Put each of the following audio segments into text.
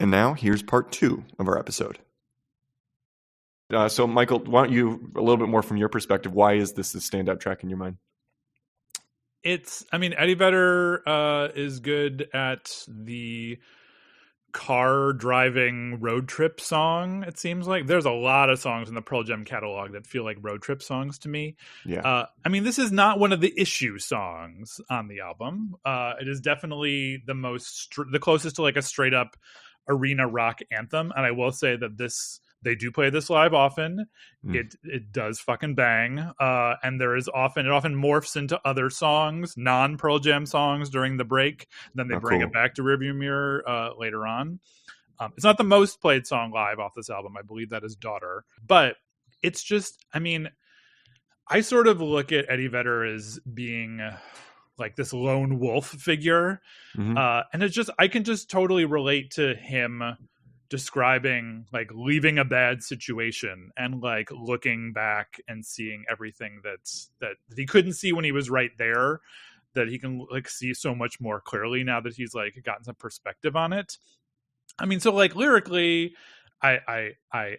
And now here's part 2 of our episode. So Michael, why don't you, a little bit more from your perspective, why is this the standout track in your mind? Eddie Vedder is good at the car driving road trip song. It seems like there's a lot of songs in the Pearl Jam catalog that feel like road trip songs to me. Yeah. This is not one of the issue songs on the album. It is definitely the closest to like a straight up arena rock anthem. And I will say that they do play this live often. It does fucking bang. And it often morphs into other songs, non Pearl Jam songs during the break. Then they bring it back to Rearview Mirror later on. It's not the most played song live off this album. I believe that is Daughter. But it's just, I sort of look at Eddie Vedder as being like this lone wolf figure. And it's just, I can just totally relate to him describing like leaving a bad situation and like looking back and seeing everything that he couldn't see when he was right there, that he can like see so much more clearly now that he's like gotten some perspective on it. So like lyrically, I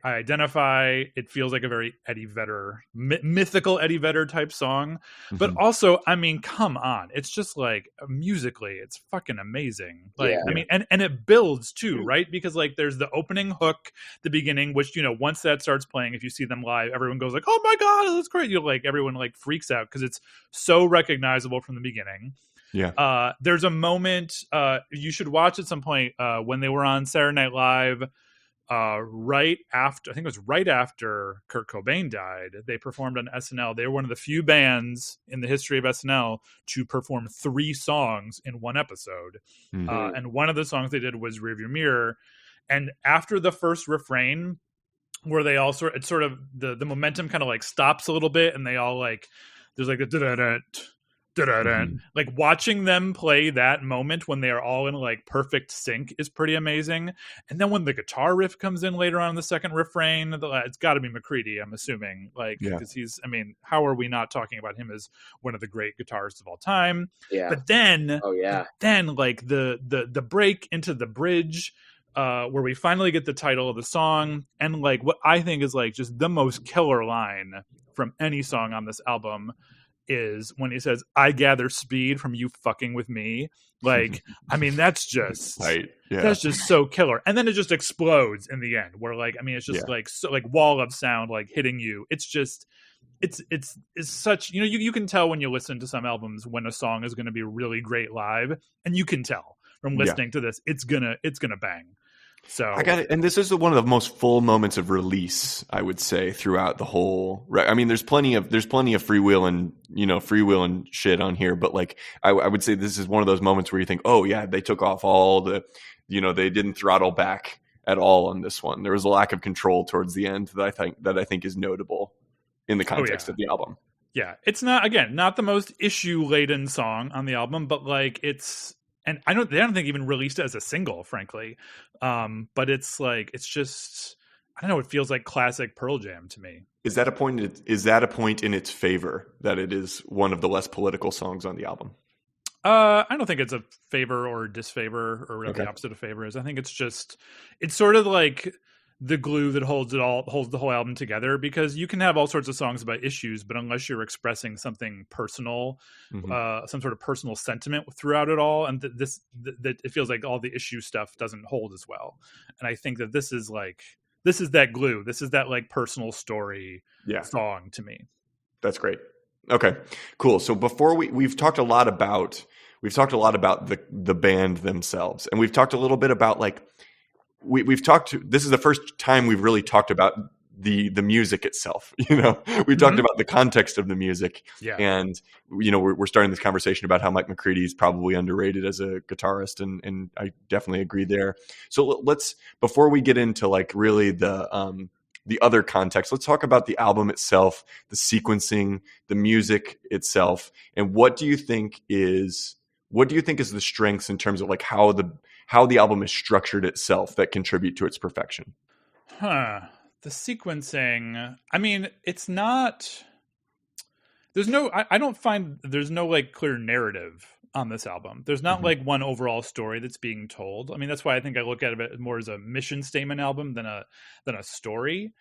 identify, it feels like a very Eddie Vedder, mythical Eddie Vedder type song, but also, come on, it's just like musically, it's fucking amazing. Like, and it builds too, right? Because like there's the opening hook, the beginning, which, once that starts playing, if you see them live, everyone goes like, oh my God, that's great. Everyone like freaks out because it's so recognizable from the beginning. Yeah. There's a moment, you should watch at some point when they were on Saturday Night Live, right after Kurt Cobain died. They performed on SNL. They were one of the few bands in the history of SNL to perform 3 songs in one episode. And one of the songs they did was Rearview Mirror. And after the first refrain, where they all sort of the momentum kind of like stops a little bit, and they all like, there's like a da-da-da, like watching them play that moment when they are all in like perfect sync is pretty amazing. And then when the guitar riff comes in later on in the second refrain, it's got to be McCready, I'm assuming, like, because he's, how are we not talking about him as one of the great guitarists of all time? But then like the break into the bridge, where we finally get the title of the song, and like what I think is like just the most killer line from any song on this album is when he says, I gather speed from you fucking with me. Like, that's just right. That's just so killer. And then it just explodes in the end, where like, it's just like, so like wall of sound, like hitting you. It's just, it's such, you can tell when you listen to some albums when a song is going to be really great live, and you can tell from listening to this, it's gonna bang. So I got it. And this is one of the most full moments of release, I would say, throughout the whole. There's plenty of freewheeling shit on here, but like I would say this is one of those moments where you think, oh yeah, they took off all the, they didn't throttle back at all on this one. There was a lack of control towards the end that I think is notable in the context of the album. Yeah, it's not the most issue laden song on the album, but like it's. And they don't think even released it as a single, frankly. But it's like, it's just, I don't know. It feels like classic Pearl Jam to me. Is that a point in its favor that it is one of the less political songs on the album? I don't think it's a favor or disfavor or whatever the opposite of favor is. I think it's sort of like the glue that holds the whole album together, because you can have all sorts of songs about issues, but unless you're expressing something personal, some sort of personal sentiment throughout it all, and that it feels like all the issue stuff doesn't hold as well. And I think that this is that glue. This is that like personal story song to me. That's great. Okay, cool. So before we've talked a lot about the band themselves, and we've talked a little bit about like, this is the first time we've really talked about the music itself. We talked about the context of the music, and we're starting this conversation about how Mike McCready is probably underrated as a guitarist, and I definitely agree there. So before we get into like really the other context, let's talk about the album itself, the sequencing, the music itself, and what do you think is the strengths in terms of like how the album is structured itself that contribute to its perfection? The sequencing, it's not, I don't find there's no like clear narrative on this album. There's not like one overall story that's being told. I mean, that's why I think I look at it more as a mission statement album than a story.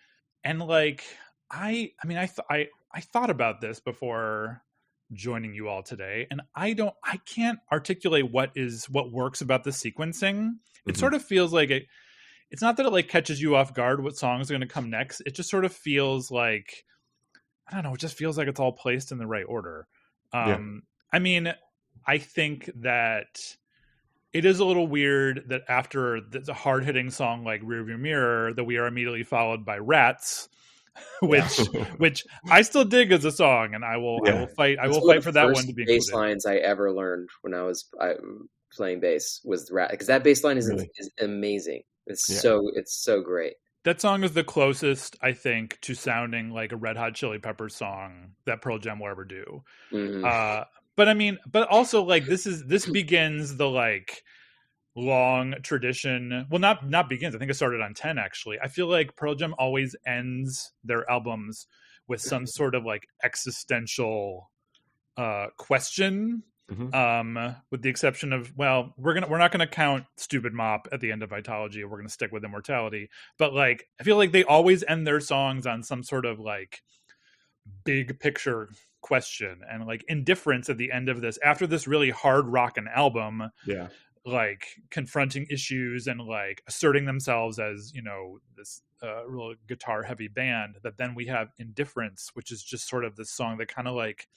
And like I mean I thought about this before joining you all today, and I can't articulate what works about the sequencing. It sort of feels like it's not that it like catches you off guard what songs are going to come next. It just sort of feels like, I don't know, it just feels like it's all placed in the right order. I mean, I think that it is a little weird that after the hard-hitting song like Rearview Mirror, that we are immediately followed by Rats, which I still dig as a song, and I will fight for that one to be included. Bass lines I ever learned when I was playing bass was Rat, because that bass line is amazing. It's so great. That song is the closest, I think, to sounding like a Red Hot Chili Peppers song that Pearl Jam will ever do. But I mean, but also like this begins the like long tradition. Well, not begins. I think it started on 10 actually. I feel like Pearl Jam always ends their albums with some sort of like existential question. With the exception of, well, we're not gonna count Stupid Mop at the end of Vitology. We're gonna stick with Immortality. But like, I feel like they always end their songs on some sort of like big picture question, and like Indifference at the end of this, after this really hard rockin' album, like confronting issues and like asserting themselves as, you know, this real guitar heavy band, that then we have Indifference, which is just sort of this song that kind of like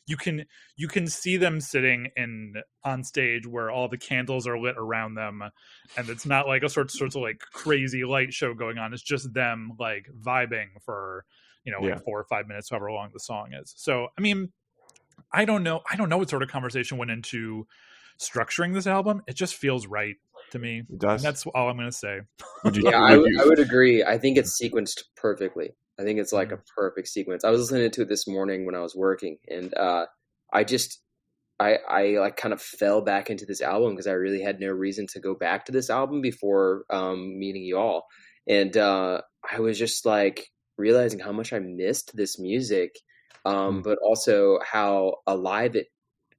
you can see them sitting on stage where all the candles are lit around them, and it's not like a sort of like crazy light show going on. It's just them like vibing for, you know, like 4 or 5 minutes, however long the song is. So I mean, I don't know what sort of conversation went into structuring this album. It just feels right to me. It does. And that's all I'm going to say. I would agree. I think it's sequenced perfectly. I think it's like a perfect sequence. I was listening to it this morning when I was working, and I like kind of fell back into this album because I really had no reason to go back to this album before meeting you all. And I was just like realizing how much I missed this music, but also how alive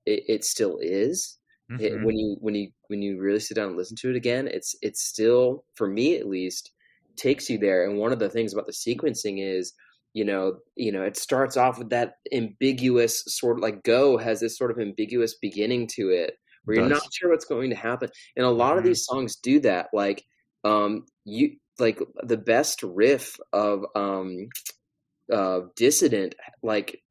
it still is. When you really sit down and listen to it again, it's still, for me at least, takes you there. And one of the things about the sequencing is, you know, it starts off with that ambiguous sort of like Go has this sort of ambiguous beginning to it where you're not sure what's going to happen. And a lot of these songs do that. Like, you like the best riff of Dissident, like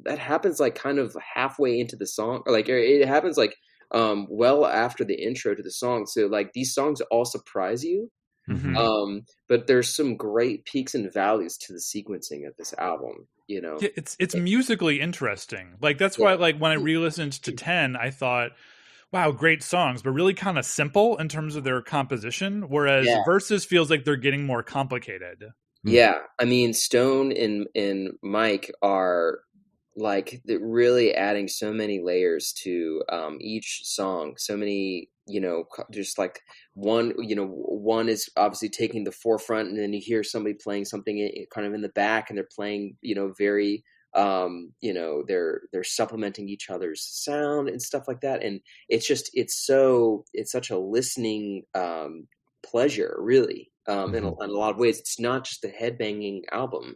that happens like kind of halfway into the song, or like it happens like well after the intro to the song. So like these songs all surprise you. But there's some great peaks and valleys to the sequencing of this album, you know. Yeah, it's musically interesting. Like that's why, like when I re-listened to 10, I thought, wow, great songs, but really kind of simple in terms of their composition. Whereas Versus feels like they're getting more complicated. Yeah, I mean, Stone and Mike are like really adding so many layers to each song. So many, you know, just like one is obviously taking the forefront, and then you hear somebody playing something kind of in the back, and they're playing, you know, very you know, they're supplementing each other's sound and stuff like that. And it's such a listening pleasure, really. In a lot of ways, it's not just a headbanging album.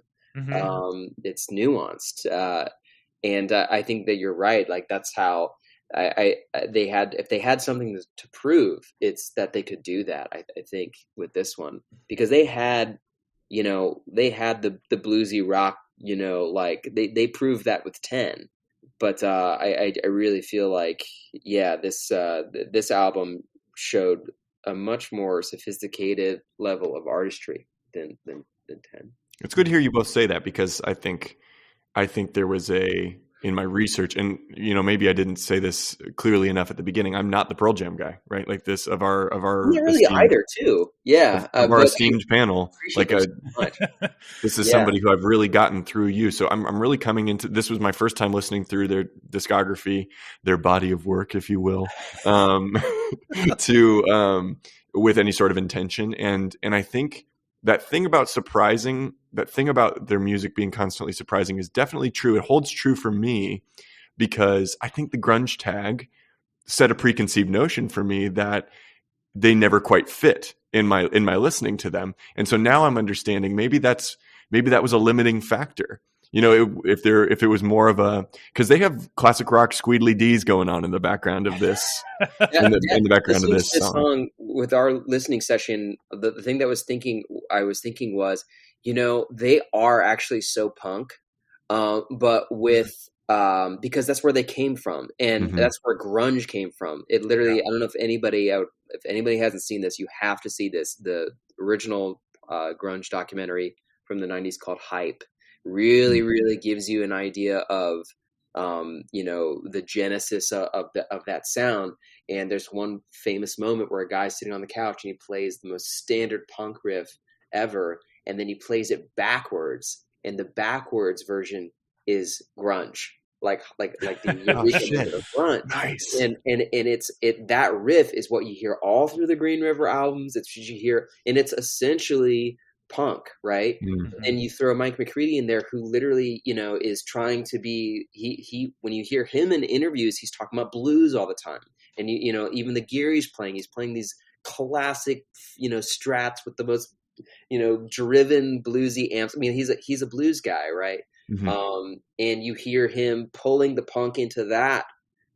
It's nuanced. And I think that you're right. Like that's how if they had something to prove, it's that they could do that. I think with this one, because they had the bluesy rock, you know, like they proved that with 10. But I really feel like, this album showed a much more sophisticated level of artistry than 10. It's good to hear you both say that, because I think there was in my research, and you know, maybe I didn't say this clearly enough at the beginning, I'm not the Pearl Jam guy, right? Like this of our not really either too. Yeah. Of our esteemed panel. Like this is somebody who I've really gotten through you. So I'm really coming into, this was my first time listening through their discography, their body of work, if you will, with any sort of intention. And I think that thing about surprising thing about their music being constantly surprising is definitely true. It holds true for me because I think the grunge tag set a preconceived notion for me that they never quite fit in my listening to them. And so now I'm understanding maybe that was a limiting factor. You know, if it was more of a, because they have classic rock squeedly D's going on in the background of this, in the background of this song. With our listening session, the thing that I was thinking was, you know, they are actually so punk, but with because that's where they came from, and that's where grunge came from. It literally, I don't know if anybody hasn't seen this, you have to see this. The original grunge documentary from the 90s called Hype really gives you an idea of you know, the genesis of that sound. And there's one famous moment where a guy's sitting on the couch and he plays the most standard punk riff ever, and then he plays it backwards, and the backwards version is grunge, like the original of grunge. Nice. And it's that riff is what you hear all through the Green River albums. It's what you hear, and it's essentially punk, right? And you throw Mike McCready in there, who literally, you know, is trying to be, he when you hear him in interviews, he's talking about blues all the time. And you know, even the gear he's playing these classic, you know, strats with the most, you know, driven bluesy amps. I mean, he's a blues guy, right? And you hear him pulling the punk into that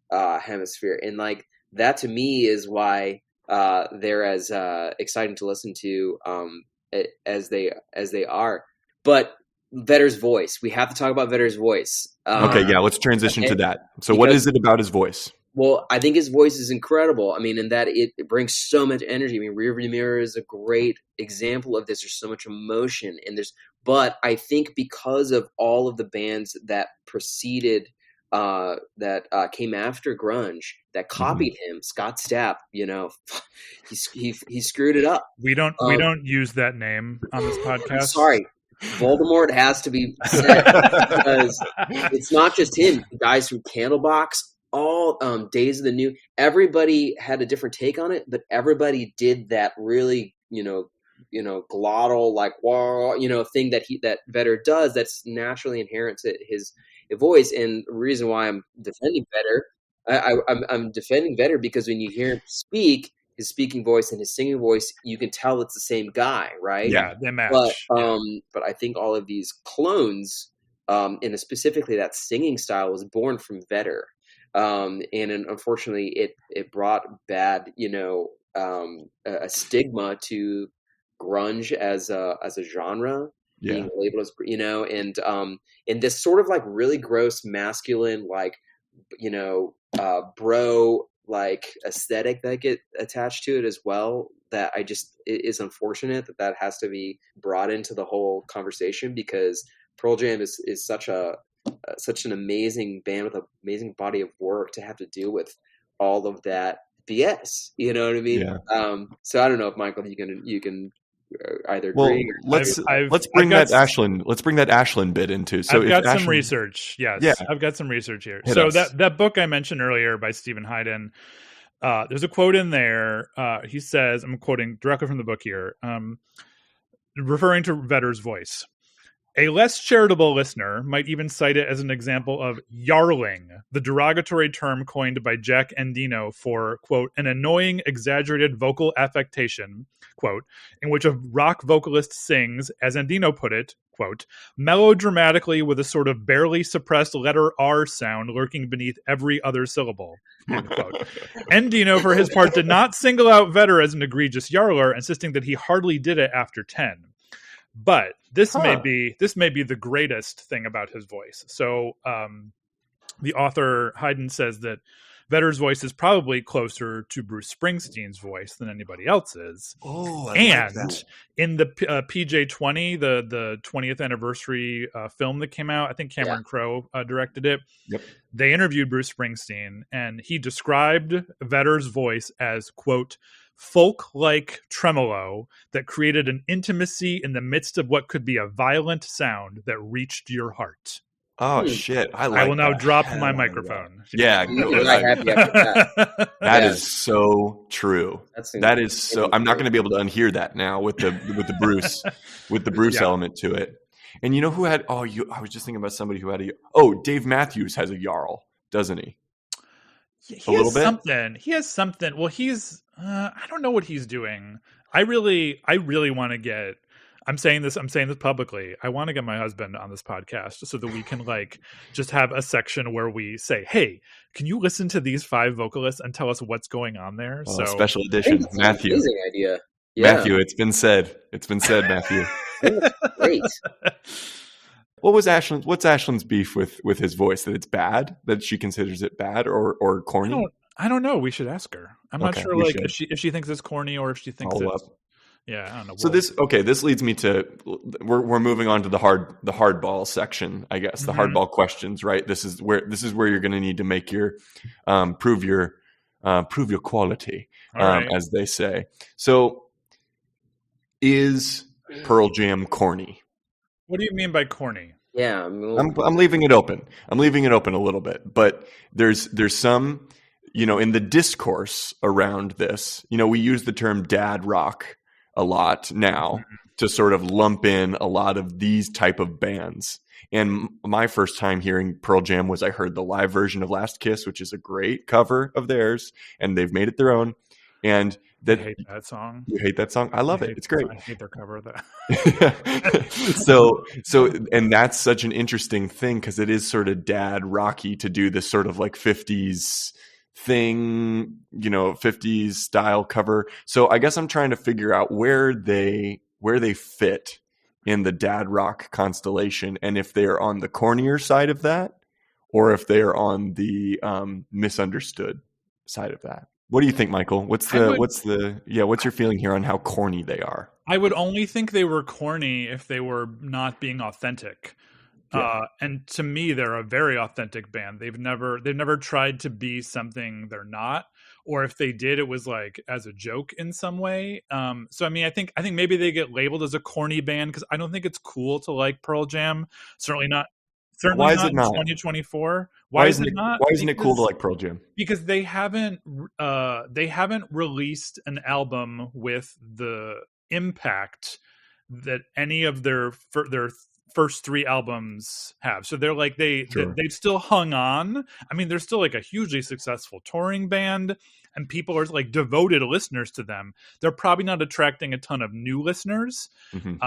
hemisphere, and like that to me is why they're as exciting to listen to as they are. But Vedder's voice, we have to talk about Vedder's voice. Okay, yeah, let's transition to that. So what is it about his voice? Well, I think his voice is incredible. I mean, in that it brings so much energy. I mean, Rearview Mirror is a great example of this. There's so much emotion, but I think because of all of the bands that preceded, that came after grunge, that copied him, Scott Stapp, you know, he screwed it up. We don't use that name on this podcast. Sorry. Voldemort has to be said because it's not just him. The guys from Candlebox, all Days of the New, everybody had a different take on it, but everybody did that really, you know, glottal, like, wah, you know, thing that Vedder does that's naturally inherent to his voice. And the reason why I'm defending Vedder, I'm defending Vedder because when you hear him speak, his speaking voice and his singing voice, you can tell it's the same guy, right? Yeah, they match. But I think all of these clones, and specifically that singing style, was born from Vedder. And unfortunately, it brought bad, you know, a stigma to grunge as a genre, being labeled as, you know, and this sort of like really gross masculine, like, you know, bro like aesthetic that get attached to it as well. That it is unfortunate that has to be brought into the whole conversation, because Pearl Jam is such an amazing band with an amazing body of work to have to deal with all of that BS. You know what I mean? Yeah. So I don't know if Michael, you can either agree. Well, let's bring that Ashland bit into. So I've got some research. Yes, yeah. I've got some research here. Hit so us. that book I mentioned earlier by Stephen Hayden, there's a quote in there. He says, I'm quoting directly from the book here, referring to Vedder's voice. A less charitable listener might even cite it as an example of yarling, the derogatory term coined by Jack Endino for, quote, an annoying, exaggerated vocal affectation, quote, in which a rock vocalist sings, as Endino put it, quote, melodramatically with a sort of barely suppressed letter R sound lurking beneath every other syllable, end quote. Endino, for his part, did not single out Vedder as an egregious yarler, insisting that he hardly did it after 10. But this may be the greatest thing about his voice. So the author Hayden says that Vedder's voice is probably closer to Bruce Springsteen's voice than anybody else's. Oh, I and like that. In the PJ20, the 20th anniversary film that came out, I think Cameron Crowe directed it. Yep. They interviewed Bruce Springsteen, and he described Vedder's voice as, quote, folk-like tremolo that created an intimacy in the midst of what could be a violent sound that reached your heart. Oh, shit. I will now drop my microphone. Yeah. That is so true. I'm not going to be able to unhear that now with the Bruce element to it. And you know who had? I was just thinking about somebody who had Dave Matthews has a Jarl, doesn't he? He has something. He has something. Well, he's I don't know what he's doing. I really want to get. I'm saying this publicly. I want to get my husband on this podcast so that we can like just have a section where we say, "Hey, can you listen to these 5 vocalists and tell us what's going on there?" So special edition, Matthew. Amazing idea. Yeah. Matthew, it's been said, Matthew. Great. What's Ashlyn's beef with his voice? That it's bad? That she considers it bad or corny? I don't know. We should ask her. I'm not sure like if she thinks it's corny or if she thinks it's yeah, I don't know. So this leads me to we're moving on to the hardball section, I guess. The hardball questions, right? This is where you're going to need to make your prove your quality, right. As they say. So is Pearl Jam corny? What do you mean by corny? Yeah, I'm leaving it open. I'm leaving it open a little bit, but there's some, in the discourse around this, we use the term dad rock a lot now to sort of lump in a lot of these type of bands. And my first time hearing Pearl Jam was I heard the live version of Last Kiss, which is a great cover of theirs, and they've made it their own. And I hate that song. You hate that song? I love it. It's great. I hate their cover of that. So, and that's such an interesting thing because it is sort of dad rocky to do this sort of like 50s thing, 50s style cover. So I guess I'm trying to figure out where they fit in the dad rock constellation, and if they're on the cornier side of that, or if they are on the misunderstood side of that. What do you think, Michael? What's your feeling here on how corny they are? I would only think they were corny if they were not being authentic. Yeah. And to me, they're a very authentic band. They've never tried to be something they're not, or if they did, it was like as a joke in some way. So I mean, I think maybe they get labeled as a corny band because I don't think it's cool to like Pearl Jam. Certainly not. Why is it not 2024? Why isn't it not? Why isn't it cool to like Pearl Jam? Because they haven't released an album with the impact that any of their first 3 albums have. So they're like they've still hung on. I mean, they're still like a hugely successful touring band, and people are like devoted listeners to them. They're probably not attracting a ton of new listeners. Mm-hmm.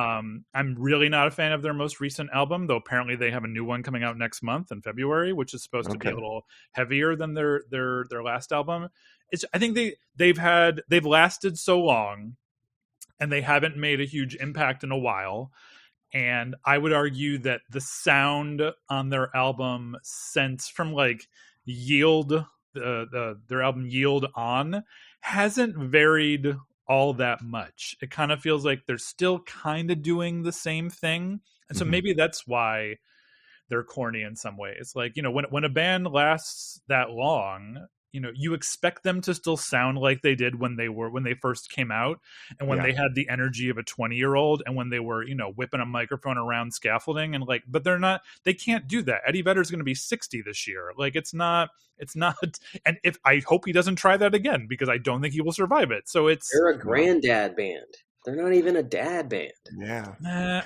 I'm really not a fan of their most recent album, though apparently they have a new one coming out next month in February, which is supposed to be a little heavier than their last album. I think they've lasted so long and they haven't made a huge impact in a while. And I would argue that the sound on their album since from like Yield, their album Yield on, hasn't varied all that much. It kind of feels like they're still kind of doing the same thing. And so maybe that's why they're corny in some ways. Like, when a band lasts that long, you expect them to still sound like they did when they first came out, and when they had the energy of a 20-year-old, and when they were, whipping a microphone around scaffolding, and but they can't do that. Eddie Vedder's going to be 60 this year. Like it's not, and if I hope he doesn't try that again, because I don't think he will survive it. So they're a granddad band. They're not even a dad band. Yeah.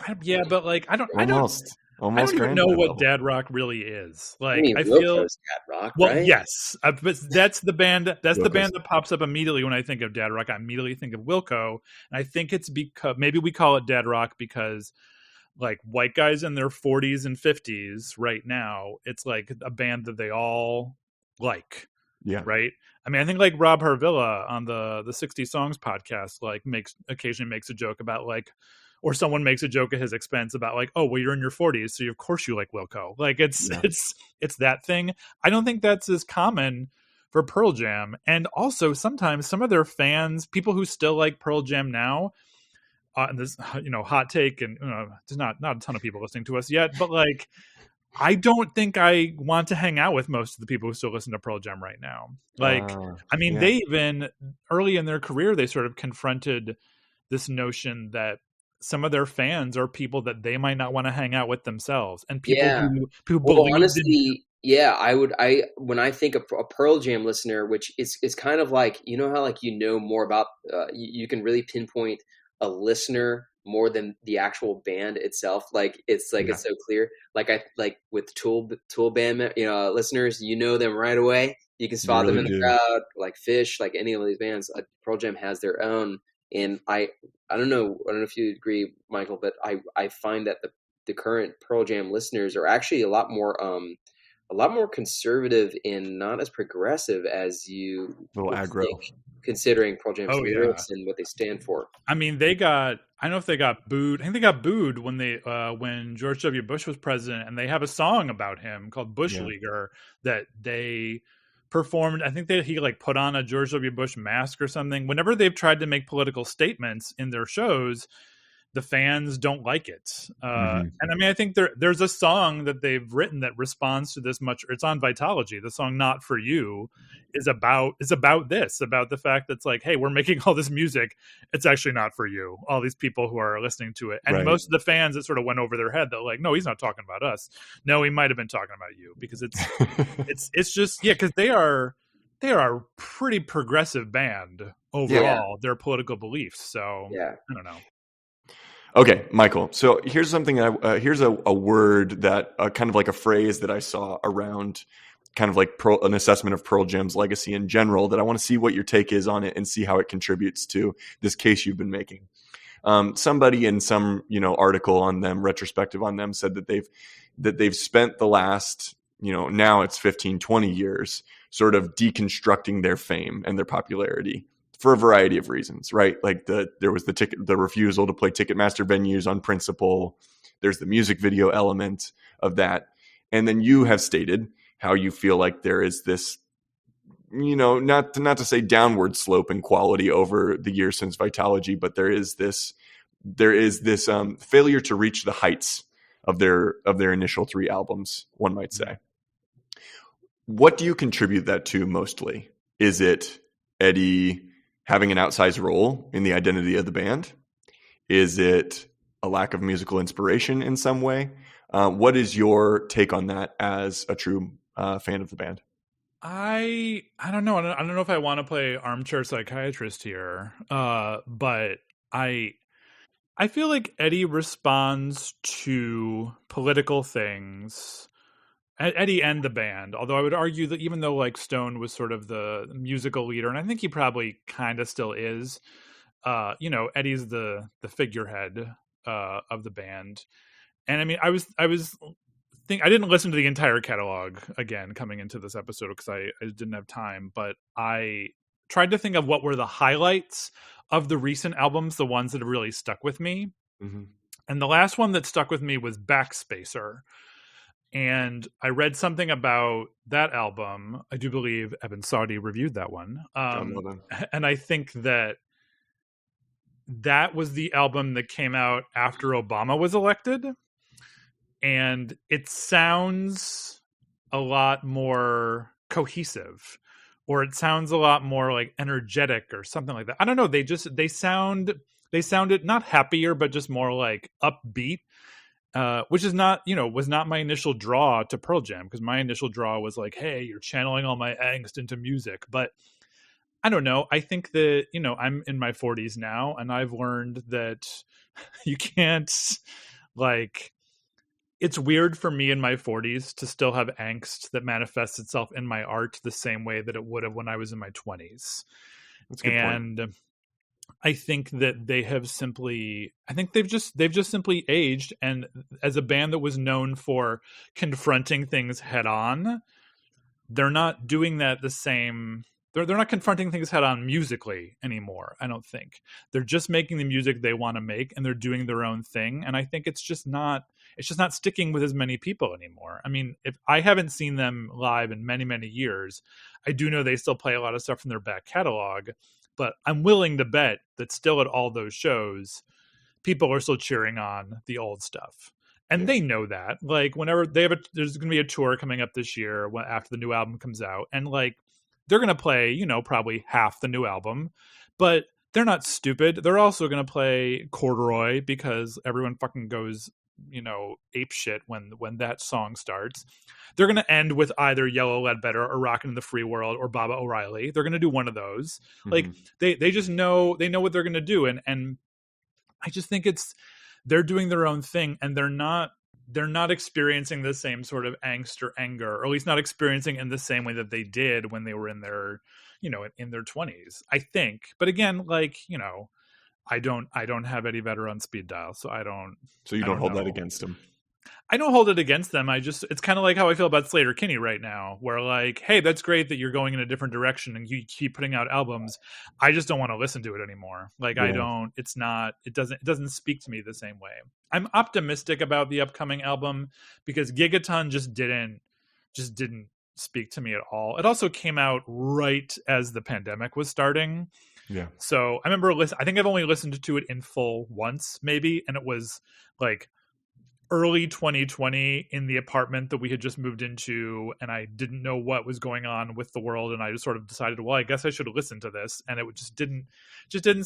But like, I don't even know what dad rock really is. Like, I feel dad rock. Well, right? yes, but that's the band. That's the band that pops up immediately when I think of dad rock. I immediately think of Wilco, and I think it's because maybe we call it dad rock because, like, white guys in their 40s and 50s right now, it's like a band that they all like. Yeah. Right. I mean, I think like Rob Harvilla on the 60 Songs podcast, like occasionally makes a joke about like, or someone makes a joke at his expense about like, oh, well, you're in your 40s, so of course you like Wilco. Like it's that thing. I don't think that's as common for Pearl Jam. And also sometimes some of their fans, people who still like Pearl Jam now, and this hot take, and there's not a ton of people listening to us yet, but like, I don't think I want to hang out with most of the people who still listen to Pearl Jam right now. Like, I mean, they even early in their career, they sort of confronted this notion that some of their fans are people that they might not want to hang out with themselves, and people who believe. Honestly, when I think of a Pearl Jam listener, which is kind of like, how like more about you can really pinpoint a listener more than the actual band itself. Like it's so clear. Like I like with Tool band, listeners, them right away. You can spot them in the crowd, like Fish, like any of these bands. Pearl Jam has their own, and I don't know if you agree, Michael, but I find that the current Pearl Jam listeners are actually a lot more conservative and not as progressive as you little would aggro. think, considering Pearl Jam's lyrics and what they stand for. I mean, I don't know if they got booed. I think they got booed when when George W. Bush was president, and they have a song about him called Bush Leaguer that they performed. I think he like put on a George W. Bush mask or something. Whenever they've tried to make political statements in their shows, the fans don't like it. And I mean, I think there's a song that they've written that responds to this much. It's on Vitalogy. The song "Not for You" is about the fact that it's like, hey, we're making all this music. It's actually not for you. All these people who are listening to it, and most of the fans, it sort of went over their head. They're like, no, he's not talking about us. No, he might have been talking about you, because it's just because they are a pretty progressive band overall. Their political beliefs. So I don't know. Okay, Michael. So here's something here's a word that kind of like a phrase that I saw around kind of like an assessment of Pearl Jam's legacy in general, that I want to see what your take is on it and see how it contributes to this case you've been making. Somebody in some article on them, retrospective on them, said that they've spent the last now it's 15-20 years sort of deconstructing their fame and their popularity, for a variety of reasons, right? Like there was the refusal to play Ticketmaster venues on principle. There's the music video element of that. And then you have stated how you feel like there is this, not to say downward slope in quality over the years since Vitalogy, but there is this failure to reach the heights of their initial 3 albums, one might say. What do you contribute that to mostly? Is it Eddie having an outsized role in the identity of the band? Is it a lack of musical inspiration in some way? What is your take on that as a true fan of the band? I don't know. I don't know if I want to play armchair psychiatrist here, but I feel like Eddie responds to political things. Eddie and the band, although I would argue that even though like Stone was sort of the musical leader, and I think he probably kind of still is, Eddie's the figurehead of the band. And I mean, I didn't listen to the entire catalog again coming into this episode because I didn't have time, but I tried to think of what were the highlights of the recent albums, the ones that have really stuck with me. Mm-hmm. And the last one that stuck with me was Backspacer. And I read something about that album. I do believe Evan Saudi reviewed that one. And I think that was the album that came out after Obama was elected. And it sounds a lot more cohesive, or it sounds a lot more like energetic or something like that. I don't know. They sounded not happier, but just more like upbeat. Which is not, was not my initial draw to Pearl Jam, because my initial draw was like, hey, you're channeling all my angst into music. But I don't know. I think that, I'm in my 40s now, and I've learned that you can't, like, it's weird for me in my 40s to still have angst that manifests itself in my art the same way that it would have when I was in my 20s. That's a good point. I think that they've just simply aged, and as a band that was known for confronting things head on, they're not doing that the same. They're not confronting things head on musically anymore. I don't think they're just making the music they want to make, and they're doing their own thing. And I think it's just not sticking with as many people anymore. I mean, if I haven't seen them live in many, many years, I do know they still play a lot of stuff from their back catalog. But I'm willing to bet that still at all those shows, people are still cheering on the old stuff. And they know that. Like, whenever there's going to be a tour coming up this year after the new album comes out. And, like, they're going to play, probably half the new album. But they're not stupid. They're also going to play Corduroy, because everyone fucking goes, ape shit when that song starts. They're going to end with either Yellow Ledbetter or Rockin' in the Free World or Baba O'Reilly. They're going to do one of those. Mm-hmm. Like, they just know, they know what they're going to do. And I just think they're doing their own thing, and they're not experiencing the same sort of angst or anger, or at least not experiencing in the same way that they did when they were in their, in their 20s, I think. But again, like, I don't have Eddie Vedder on speed dial, so I don't. So you don't hold that against him. I don't hold it against them. It's kind of like how I feel about Slater Kinney right now, where like, hey, that's great that you're going in a different direction and you keep putting out albums. I just don't want to listen to it anymore. Like, Yeah. it doesn't speak to me the same way. I'm optimistic about the upcoming album because Gigaton just didn't speak to me at all. It also came out right as the pandemic was starting. Yeah. So I remember I think I've only listened to it in full once maybe. And it was like early 2020 in the apartment that we had just moved into, and I didn't know what was going on with the world, and I just sort of decided, well, I guess I should listen to this, and it just didn't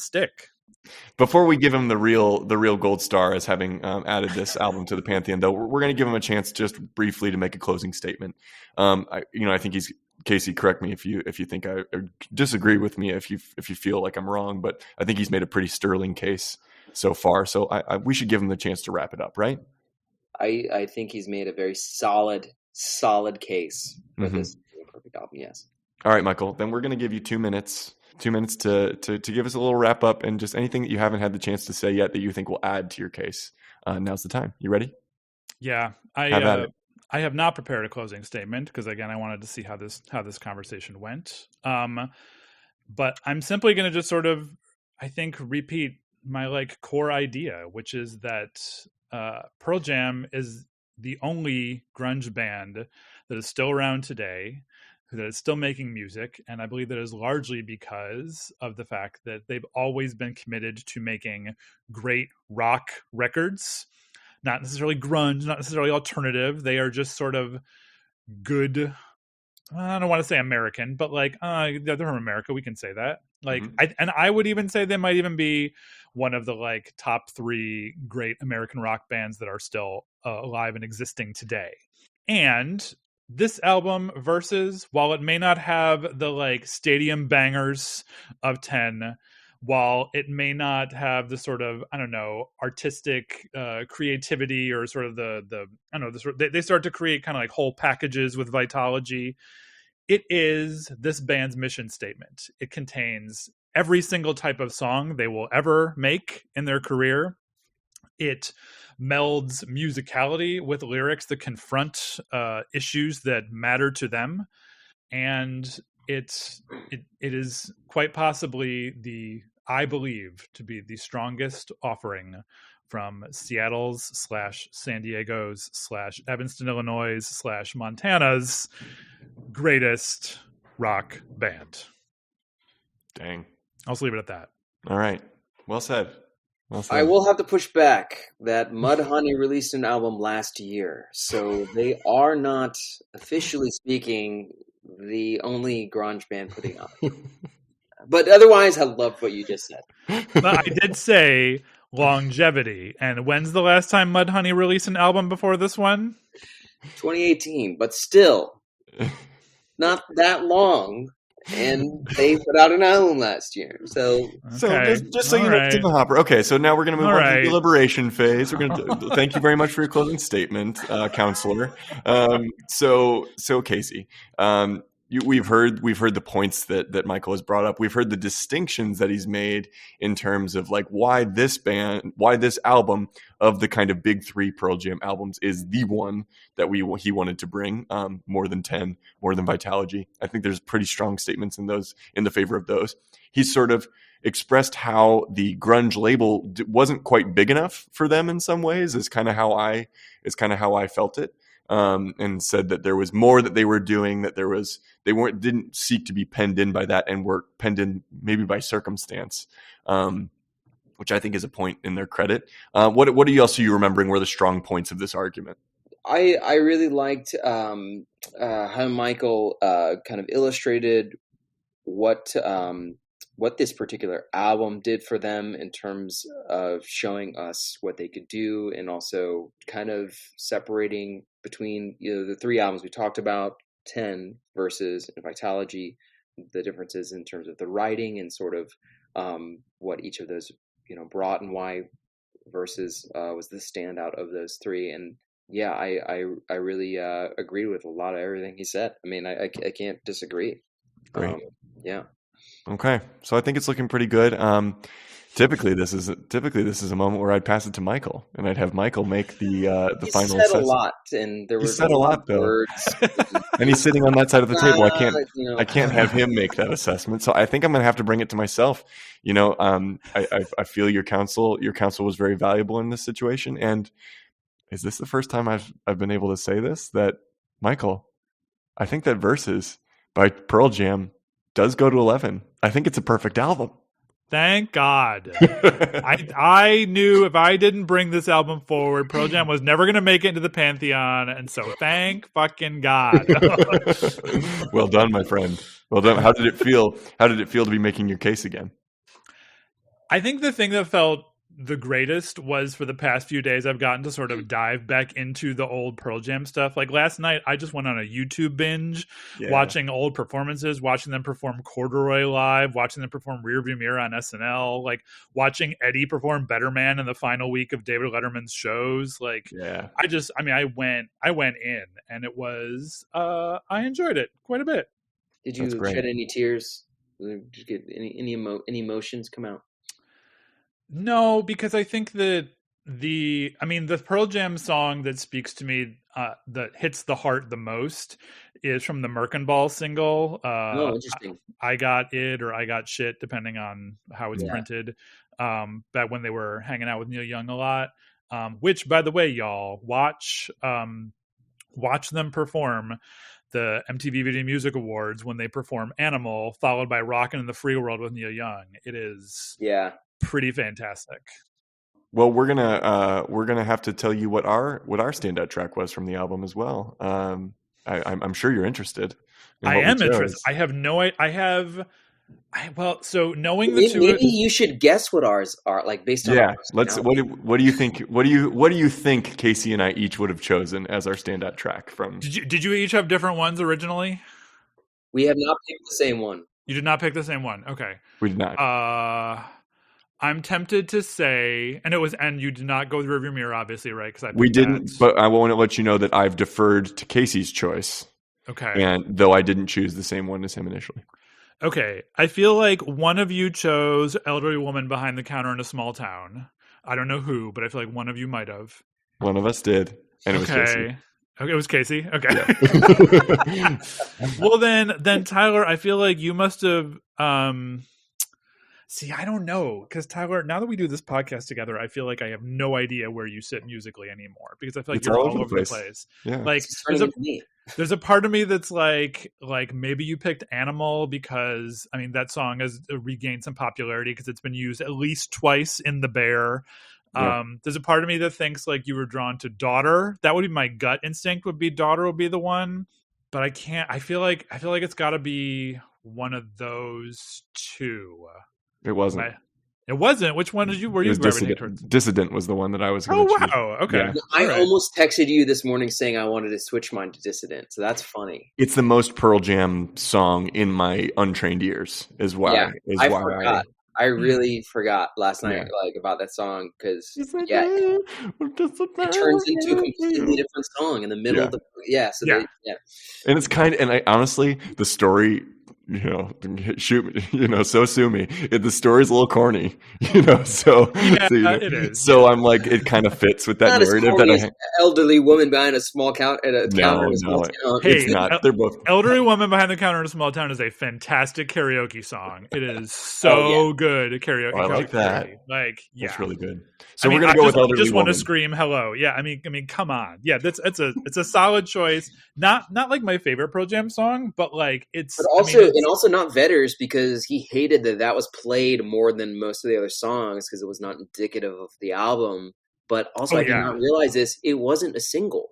stick. Before we give him the real gold star as having added this album to the pantheon, though, we're going to give him a chance just briefly to make a closing statement. I think Casey, correct me if you think I disagree with me, if you feel like I'm wrong, but I think he's made a pretty sterling case so far. So we should give him the chance to wrap it up, right? I think he's made a very solid case for this perfect album. Yes. All right, Michael. Then we're going to give you 2 minutes. 2 minutes to give us a little wrap up and just anything that you haven't had the chance to say yet that you think will add to your case. Now's the time. You ready? Yeah, I have not prepared a closing statement because again, I wanted to see how this conversation went. But I'm simply going to just sort of, I think, repeat my like core idea, which is that Pearl Jam is the only grunge band that is still around today, that is still making music, and I believe that is largely because of the fact that they've always been committed to making great rock records, not necessarily grunge, not necessarily alternative. They are just sort of good. I don't want to say American, but like they're from America. We can say that. Like, I would even say they might even be one of the like top 3 great American rock bands that are still alive and existing today. And this album, Versus, while it may not have the like stadium bangers of 10, while it may not have the sort of, I don't know, artistic creativity or sort of the I don't know, they start to create kind of like whole packages with Vitalogy. It is this band's mission statement. It contains every single type of song they will ever make in their career. It melds musicality with lyrics that confront issues that matter to them. And it is quite possibly I believe to be the strongest offering from Seattle's / San Diego's / Evanston, Illinois / Montana's greatest rock band. Dang. I'll just leave it at that. All right. Well said. I will have to push back that Mudhoney released an album last year, so they are not, officially speaking, the only grunge band putting out. But otherwise, I love what you just said. But I did say longevity. And when's the last time Mudhoney released an album before this one? 2018, but still not that long. And they put out an album last year. So just so you know, to the hopper. Okay, so now we're going to move on to the deliberation phase. We're going to thank you very much for your closing statement, counselor. So Casey, we've heard the points that Michael has brought up. We've heard the distinctions that he's made in terms of like why this album of the kind of big 3 Pearl Jam albums is the one that he wanted to bring, more than 10, more than Vitalogy. I think there's pretty strong statements in the favor of those. He's sort of expressed how the grunge label wasn't quite big enough for them in some ways. Is kind of how I felt it. And said that there was more that they were doing, that didn't seek to be penned in by that, and were penned in maybe by circumstance, which I think is a point in their credit. What else are you remembering were the strong points of this argument? I really liked how Michael kind of illustrated what this particular album did for them in terms of showing us what they could do, and also kind of separating between the 3 albums we talked about, 10 Versus and Vitalogy, the differences in terms of the writing and sort of what each of those brought, and why verses was the standout of those three. And yeah, I really agreed with a lot of everything he said. I mean, I can't disagree. Great. Yeah. Okay, so I think it's looking pretty good. Typically, this is a moment where I'd pass it to Michael, and I'd have Michael make the final He said assessment. a lot, and there He was said a lot, though. words. And he's sitting on that side of the table. I can't You know. have him make that assessment. So I think I'm going to have to bring it to myself. You know, I feel your counsel was very valuable in this situation. And is this the first time I've been able to say this? That Michael, I think that Verses by Pearl Jam does go to 11. I think it's a perfect album. Thank God. I knew if I didn't bring this album forward, Pearl Jam was never going to make it into the pantheon, and so thank fucking God. Well done, my friend. Well done. How did it feel? How did it feel to be making your case again? I think the thing that felt the greatest was for the past few days I've gotten to sort of dive back into the old Pearl Jam stuff. Like last night, I just went on a YouTube binge, watching old performances, watching them perform Corduroy live, watching them perform Rearview Mirror on SNL, like watching Eddie perform Better Man in the final week of David Letterman's shows. Like, I went in, and it was, I enjoyed it quite a bit. Did you shed any tears? Did you get any emotions come out? No, because I think that the Pearl Jam song that speaks to me, that hits the heart the most, is from the Merkin single. Interesting. I Got It or I Got Shit, depending on how it's printed. Back when they were hanging out with Neil Young a lot. Which, by the way, y'all, watch them perform the MTV Video Music Awards when they perform Animal, followed by Rockin' in the Free World with Neil Young. It is pretty fantastic. Well, we're gonna have to tell you what our standout track was from the album as well. I'm sure you're interested. I am interested. I have no. So knowing the two, maybe you should guess what ours are, like based on. Yeah, let's. What do you think? What do you think Casey and I each would have chosen as our standout track from? Did you each have different ones originally? We have not picked the same one. You did not pick the same one. Okay, we did not. I'm tempted to say, and you did not go with Rearview Mirror, obviously, right? Because we didn't. But I want to let you know that I've deferred to Casey's choice. Okay, and though I didn't choose the same one as him initially. Okay, I feel like one of you chose Elderly Woman Behind the Counter in a Small Town. I don't know who, but I feel like one of you might have. One of us did, and it was Casey. Okay, it was Casey. Okay. Yeah. Well, then Tyler, I feel like you must have. See, I don't know, because Tyler, now that we do this podcast together, I feel like I have no idea where you sit musically anymore, because I feel like you're all over the place. Yeah. Like there's a part of me that's like maybe you picked Animal because that song has regained some popularity because it's been used at least twice in The Bear. Yeah. There's a part of me that thinks like you were drawn to Daughter. That would be my gut instinct, would be Daughter would be the one, but I can't. I feel like it's got to be one of those two. It wasn't. It wasn't. Which one were you gravitating towards? Dissident was the one that I was going to choose. Oh, wow. Okay. Yeah. I almost texted you this morning saying I wanted to switch mine to Dissident. So that's funny. It's the most Pearl Jam song in my untrained ears is why. I forgot. I really forgot last night about that song because it turns into a completely different song in the middle of the and it's and I honestly, the story, shoot me, so sue me. The story's a little corny, so it is. So I'm like, it kind of fits with that narrative that an elderly woman behind a small counter at a counter in a small town. It's not. They're both Elderly Woman Behind the Counter in a Small Town is a fantastic karaoke song. It is so good karaoke. I like that. It's really good. So we're gonna go with Elderly Woman. Just want to scream hello. Yeah, I mean, come on. Yeah, it's a solid choice. Not like my favorite Pearl Jam song, but like it's. But also not Vedder's, because he hated that was played more than most of the other songs because it was not indicative of the album. But also, I did not realize this. It wasn't a single.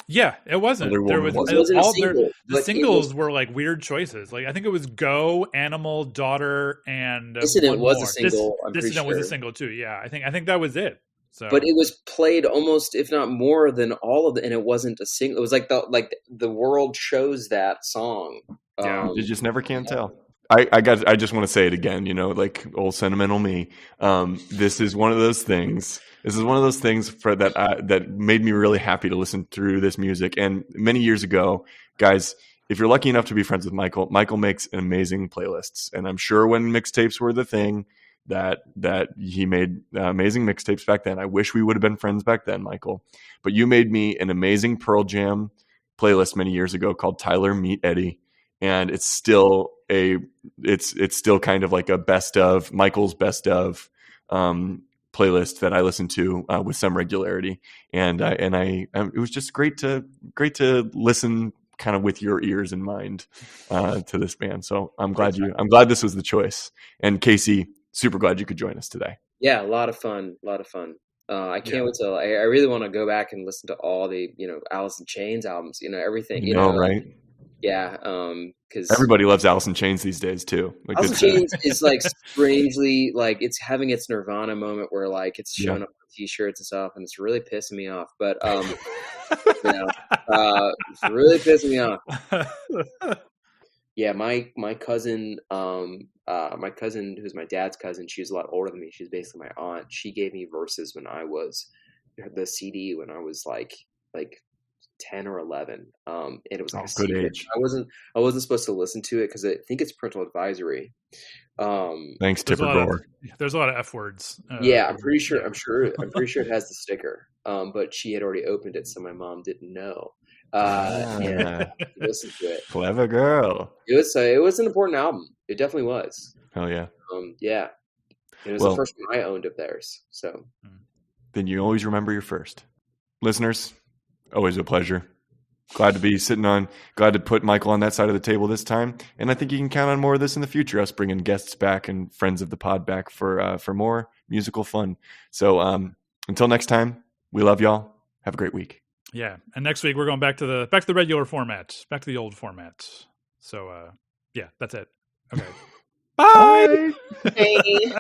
Yeah, it wasn't. The singles were like weird choices. Like I think it was Go, Animal, Daughter, and Dissident was a single. Dissident was a single too. Yeah, I think that was it. So. But it was played almost, if not more than all of it, and it wasn't a single. It was like the world chose that song. Yeah, you just never can tell. I just want to say it again, like old sentimental me. This is one of those things. This is one of those things that made me really happy to listen through this music. And many years ago, guys, if you're lucky enough to be friends with Michael makes amazing playlists. And I'm sure when mixtapes were the thing, that he made amazing mixtapes back then. I wish we would have been friends back then, Michael. But you made me an amazing Pearl Jam playlist many years ago called Tyler Meet Eddie, and it's still kind of like a best of Michael's best of playlist that I listen to with some regularity. And it was just great to listen kind of with your ears in mind to this band. So I'm glad this was the choice. And Casey, super glad you could join us today. Yeah, a lot of fun. I can't wait till I really want to go back and listen to all the, Alice in Chains albums, everything, right? Yeah. Cause everybody loves Alice in Chains these days too. Like Alice in Chains is like strangely, like it's having its Nirvana moment where like it's showing up on t-shirts and stuff, and it's really pissing me off, but, it's really pissing me off. Yeah, my cousin, who's my dad's cousin, she's a lot older than me. She's basically my aunt. She gave me Verses when I was the CD when I was like 10 or 11. And it was like good age. I wasn't supposed to listen to it because I think it's parental advisory. Thanks, Tipper Gore. There's a lot of F words. Yeah, I'm pretty sure it has the sticker. But she had already opened it, so my mom didn't know. And listen to it. Clever girl. It was an important album. It definitely was. Hell yeah. Yeah. It was the first one I owned of theirs. So then you always remember your first. Listeners, always a pleasure. Glad to put Michael on that side of the table this time. And I think you can count on more of this in the future, us bringing guests back and friends of the pod back for more musical fun. So until next time, we love y'all. Have a great week. Yeah, and next week we're going back to the regular format, back to the old format. So yeah, that's it. Okay. Bye. Hey.